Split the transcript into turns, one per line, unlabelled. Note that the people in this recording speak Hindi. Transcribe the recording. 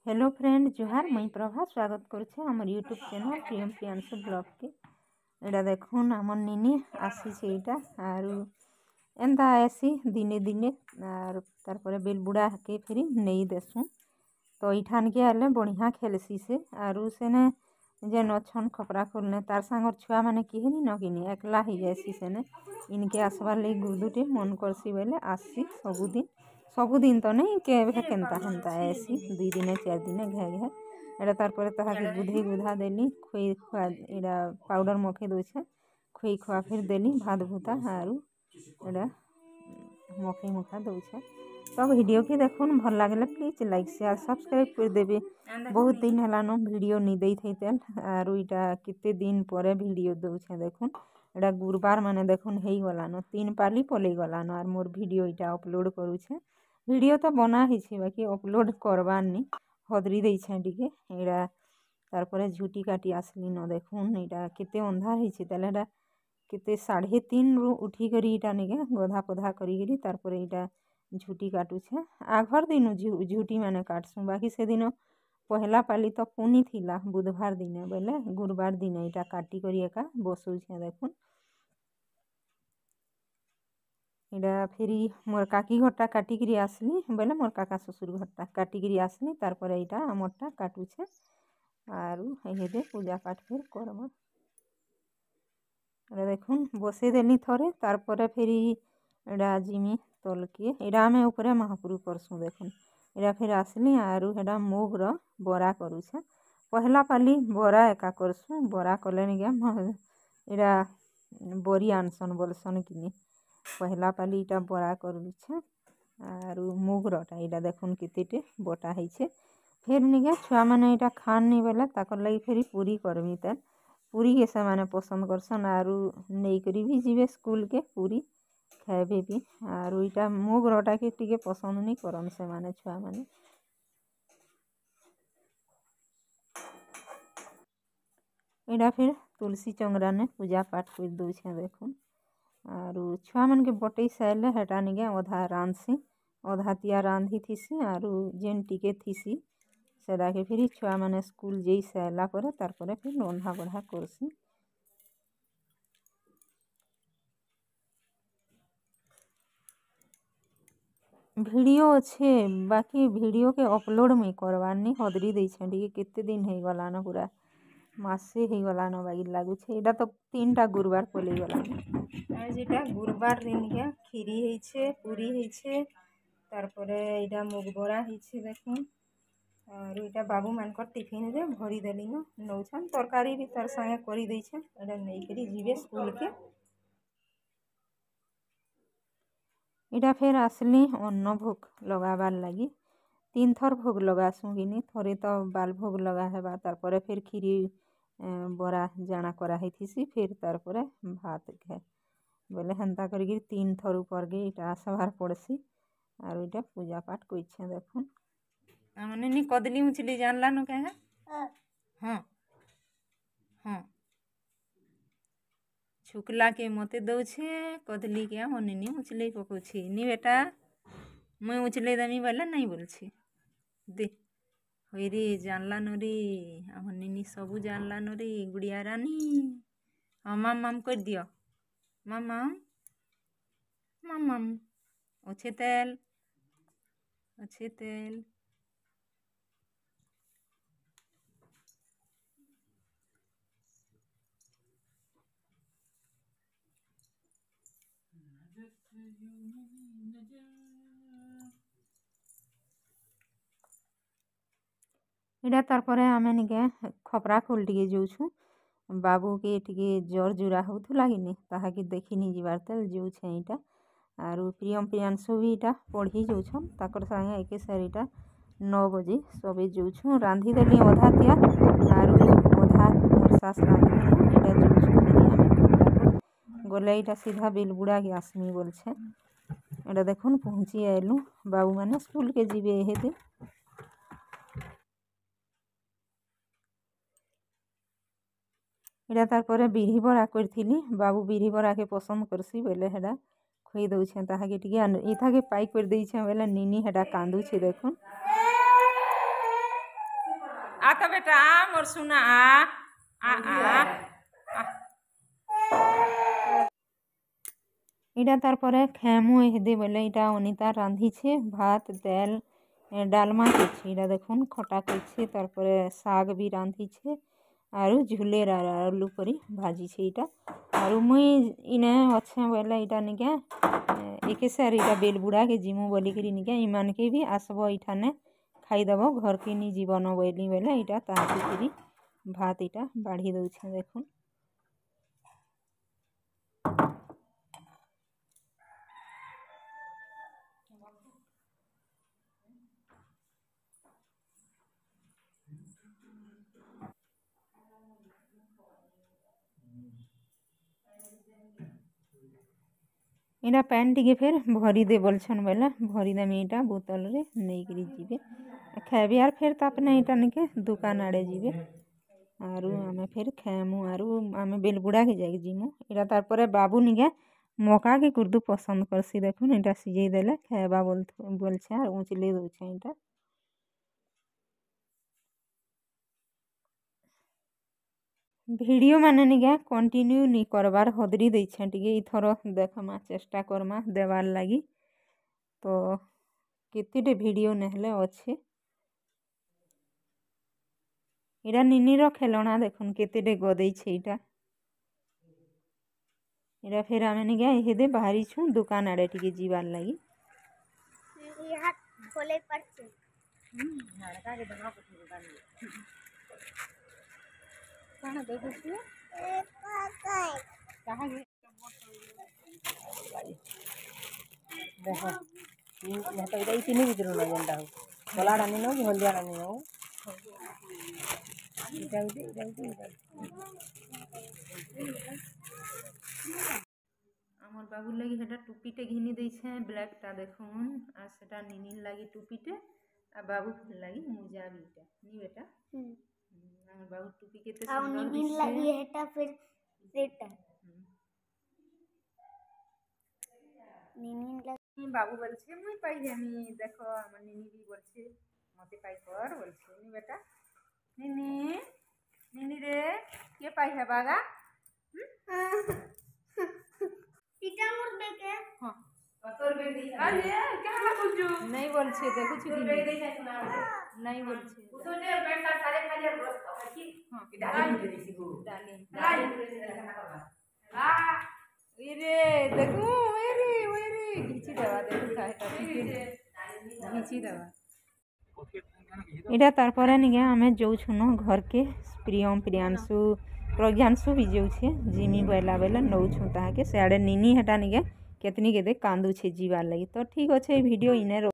हेलो फ्रेंड जुहार मुई प्रभा स्वागत करुछे हमर यूट्यूब चैनल प्रियम प्रियांशु ब्लॉग के। एटा देखुन हमर निनी आसी एटा आरु एंता आसी दिने दिने आर तार परे बेल बुड़ा के फिर नहीं देसु तो इठान के आले बढ़िया खेलसी से आरु सेने जेन अछन खपरा खोलने तार सांगर छुआ माने किहनी न किनी एकला ही जैसी सेने इनके आसबार लई गुरुदुटे मन करसी बेले आसी सबुदिन तो नहीं के केनता हेनता ऐसी 2 दिन 4 दिन घे घे एटा तार परे ताहाके गुधे गुधा देली खोई खुआ एटा पाउडर मखे दोछे खोई खुआ फिर देली भात भूता आरु एटा मखे मुखा दोछे। तो वीडियो के देखुन भल लागले प्लीज लाइक शेयर सब्सक्राइब कर देबे। बहुत दिन हलानो वीडियो नहीं देई थैतेल आरु इटा किते दिन परे वीडियो दोछे देखुन एटा गुरुवार माने देखुन हेई गलानो 3 पाली पले गलानो आर मोर वीडियो इटा अपलोड करूछे। वीडियो तो बना ही छे बाकी अपलोड करबार नी हदरी देई छे टिके एटा तार परे झुटी काटी आसली न देखुन एटा केते अंधार ही छे तले एटा केते 3:30 रु उठी करी इटा निके गधा पधा करी करी तार परे इटा झुटी काटू छे आघर दिन झुटी माने काटसु बाकी से दिन पहला पाली तो पुनी थिला बुधवार दिन बेले गुरुवार दिन इटा काटी करी एका बसु छे देखुन इटा फिर मोर काकी घरटा काटिकी आसली बेले मोर काका ससुर घरटा काटिकी आसली तार परे इटा आमरटा काटू छे आरु हेदे पूजा पाठ फिर करम एटा देखुन बसे देली थरे तार परे फिर एटा जिमी तलके एटा आमे ऊपरे महापुरु करसु देखुन एटा फिर आसली आरु हेडा मुग रो बरा करू छे पहला पाली बरा एका करसु बरा कले निके एटा बरी आनसन बोलसन किनी पहला पाली इटा बरा करू छे आरु मुग रोटा इटा देखुन केतेटे बटा है छे फिर निके छुआ माने इटा खान नी बेला ताकर लगी फिर पूरी करमी तेल पूरी के से माने पसंद करसन आरु नहीं करी भी जीवे स्कूल के पूरी खाइबे भी आरु इटा मुग रोटा के टिके पसंद नहीं करन से माने छुआ माने इटा फिर तुलसी चंगरा ने पूजा पाठ कर दउ छे देखुन आरु छुआ मन के बटई साइले हेटा निके अधा रांधसी अधा तिया रांधी थीसी आरु जेन टिके थीसी सेडा के फिर छुआ माने स्कूल जेई साइला परे तार परे फिर रंधा बढ़ा करसी। वीडियो छे बाकी वीडियो के अपलोड में करवार नी हदरी देई छे टिके केते दिन हे गलानो पूरा मासे हे गलानो बागी लागू छे एटा तो 3टा गुरुवार पले गलानो आज एटा गुरुवार दिन के खीरी है छे पूरी है छे तार परे एटा मुग बरा है छे देखुन और एटा बाबू मानकर टिफिन रे भरी देली न नौछन तरकारी भी तार संगे करी देई छे एटा नहीं करी जीवे स्कूल के इटा फिर आसली अन्न भोग लगाबार लगी 3 थर भोग लगासु किनी थरे तो बाल भोग लगा हेबा तार परे फिर खीरी बरा जाना करा है थीसी फिर तार परे भात घे बोले हेन्ता करी 3 थर ऊपर गे इटा आसबार पड़सी आरु इटा पूजा पाठ कइछे देखुन आमने नी कदली उचली जानला न के हां हां छुकला के मते दउछे कदली के हमने नी उचले पकोछी नी बेटा मैं उचले दमी बोला नहीं बोलछी दे होइरे जानला नरी हमने नी सबु जानला नरी गुड़िया रानी माम माम कर दियो मामा माम अच्छे तेल इटा तार परे आमे निके खपरा खोल टिके जोछु बाबू के टिके जर जुरा होथु लागिनी ताहा के देखिनी जिबार तेल जो छे इटा आरु प्रियम प्रियांशु भी इटा पढ़ी जोछन ताकर संगे एके सार इटा 9 बजे सबे जोछु रांधी देली अधा तिया आरु अधा मोर सास रांधी इटा जोछु बिरयानी गोले इटा सीधा बेलबुड़ा के आसमी बोल छे एटा देखुन पहुंची आइलु बाबू माने स्कूल के जीवे हेते इटा तार परे बिरही बरा करथिली बाबू बिरही बरा के पसंद करसी बेले हेडा खोई दउ छे ताहा के टिके इथा के पाई कर देई छे बेले नीनी हेडा कांदू छे देखुन तो बेटा मोर सुना आ इटा तार परे खेमु हेदे बोले इटा अनिता रांधिछे भात दाल डालमा करछे इटा देखुन खटा करछे तार परे साग भी रांधिछे आरु झुलेर आलू परी भाजी छे इटा आरु मुई इने अच्छे बोले इटा निके एके सार इटा बेलबुड़ा के जिमु बोली करी निके इमान के भी आसबो इठाने खाइदबो घर के नी जीवन बोली बोले इटा ताहाके करी भात इटा बाढ़ी दउछे देखुन इटा पैन टिके फेर भरी दे बोलछन बोले भरी देमी इटा बोतल रे नहीं करी जीवे खाबे आर फेर तापने इटा निके दुकान आड़े जीवे आरु आमे फेर खेमु आरु आमे बेलबुड़ा के जाके जीमु इटा तार परे बाबू निके मका के कुर्दू पसंद करसी देखुन इटा सिझेई देले खाबा बोलछे आर उचले दउछे इटा वीडियो माने निके कंटिन्यू नी करबार हदरी देछे टिके इथर देखमा चेष्टा करमा देवार लागी तो केतेटे वीडियो नेहले अच्छे इटा निनीर खेलना देखुन केतेटे गदेई छे इटा इटा फेर आमे निके हेदे बाहरी छु दुकान आड़े टिके जीवार लागी
यहाँ खोले पड़छे
हड़का के दमा कुछ दुकान काना देखो छु कहां गे देखो ये तो इटा इतनी बिजरो ना जंदा हो Cola Dani no Haldia Dani no इटा আমার বাবুর লাগি সেটা টুপিতে ঘিনি দিয়েছে ব্ল্যাকটা দেখুন আর সেটা নিনির লাগি টুপিতে আর বাবুর লাগি মোজা বিটা নি বেটা আমার বাবুর টুপি কেতে সুন্দর দিছে
নিনির লাগি এটা फिर সেটা নিনির লাগি
বাবু বলছে মুই পাই আমি দেখো আমার নিনি বি বলছে মতে পাই কর বলছে নি বেটা নিনি নিনি রে কে পাই হেবাগা
এটা মোর বেকে
हां তোর বেগ দেই আরে কেন বলছো नहीं बोलছে দেখো छु কি বেগ দেই না नहीं बोलছে উসোতে বেটা সারে খালি রস কি हां ডালি দে দিছি গো ডালি आ इरे देखो ओरे घिची देवा देखो काहेटा घिची देवा इटा तार परे निके हमें जाउ छुनो घर के प्रियम प्रियांशु प्रज्ञांशु भी जाउछे जिमी बैला बेला नौ छु ताहा के सेआडे निनी हेटा निके केतनी के दे कांदू छे जीवार लगी तो ठीक अच्छे वीडियो इने